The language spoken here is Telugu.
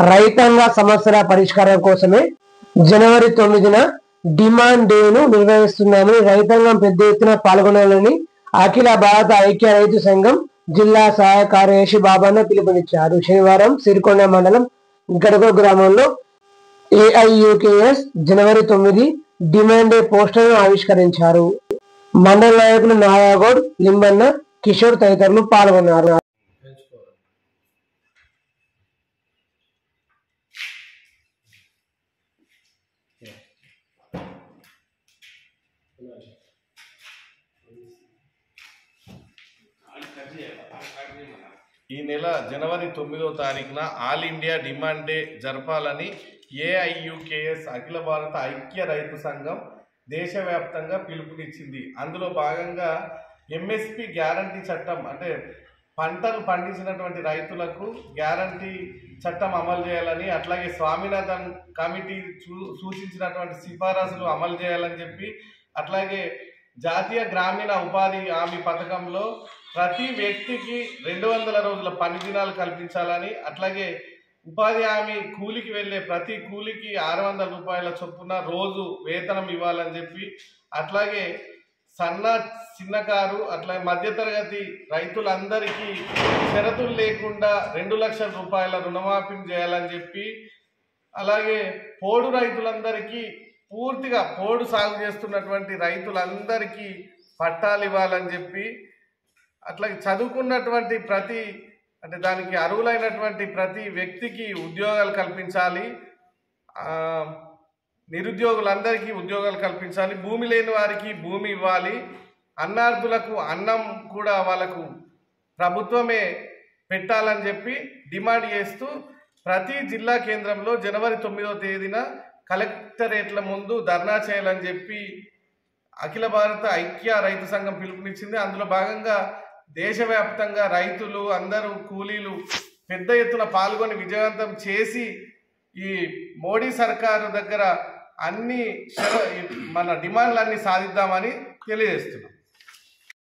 రైతాంగ సమస్యల పరిష్కారం కోసమే జనవరి 9న డిమాండ్ డేను నిర్వహిస్తున్నామని, రైతాంగం పెద్ద ఎత్తున పాల్గొనాలని అఖిల భారత ఐక్య రైతు సంఘం జిల్లా సహాయ కార్యదర్శి బాబన్న పిలుపునిచ్చారు. శనివారం సిరికొండ మండలం గడగో గ్రామంలో ఏఐయుకేఎస్ జనవరి 9 డిమాండ్ డే పోస్టర్ను ఆవిష్కరించారు. మండల నాయకులు నారాగౌడ్, లింబన్న, కిషోర్ తదితరులు పాల్గొన్నారు. ఈ నెల జనవరి 9వ తారీఖున ఆల్ ఇండియా డిమాండ్ డే జరపాలని ఏఐయుకేఎస్ అఖిల భారత ఐక్య రైతు సంఘం దేశవ్యాప్తంగా పిలుపునిచ్చింది. అందులో భాగంగా ఎంఎస్పి గ్యారంటీ చట్టం, అంటే పంటలు పండించినటువంటి రైతులకు గ్యారంటీ చట్టం అమలు చేయాలని, అట్లాగే స్వామినాథన్ కమిటీ సూచించినటువంటి సిఫారసులు అమలు చేయాలని చెప్పి, అట్లాగే జాతీయ గ్రామీణ ఉపాధి హామీ పథకంలో ప్రతి వ్యక్తికి 200 రోజుల పని దినాలు కల్పించాలని, అట్లాగే ఉపాధి హామీ కూలికి వెళ్ళే ప్రతి కూలికి 600 రూపాయల చొప్పున రోజు వేతనం ఇవ్వాలని చెప్పి, అట్లాగే చిన్నకారు అట్లాగే మధ్యతరగతి రైతులందరికీ షరతులు లేకుండా 2 లక్షల రూపాయల రుణమాఫీ చేయాలని చెప్పి, అలాగే పోడు రైతులందరికీ పూర్తిగా పోడు సాగు చేస్తున్నటువంటి రైతులందరికీ పట్టాలు ఇవ్వాలని చెప్పి, అట్లాగే చదువుకున్నటువంటి అంటే దానికి అర్హులైనటువంటి ప్రతి వ్యక్తికి ఉద్యోగాలు కల్పించాలి, నిరుద్యోగులందరికీ ఉద్యోగాలు కల్పించాలి, భూమి లేని వారికి భూమి ఇవ్వాలి, అన్నార్థులకు అన్నం కూడా వాళ్ళకు ప్రభుత్వమే పెట్టాలని చెప్పి డిమాండ్ చేస్తూ ప్రతి జిల్లా కేంద్రంలో జనవరి 9వ తేదీన కలెక్టరేట్ల ముందు ధర్నా చేయాలని చెప్పి అఖిల భారత ఐక్య రైతు సంఘం పిలుపునిచ్చింది. అందులో భాగంగా దేశవ్యాప్తంగా రైతులు అందరూ కూలీలు పెద్ద ఎత్తున పాల్గొని విజయవంతం చేసి ఈ మోడీ సర్కారు దగ్గర మన డిమాండ్లన్నీ సాధిద్దామని తెలియజేస్తున్నాం.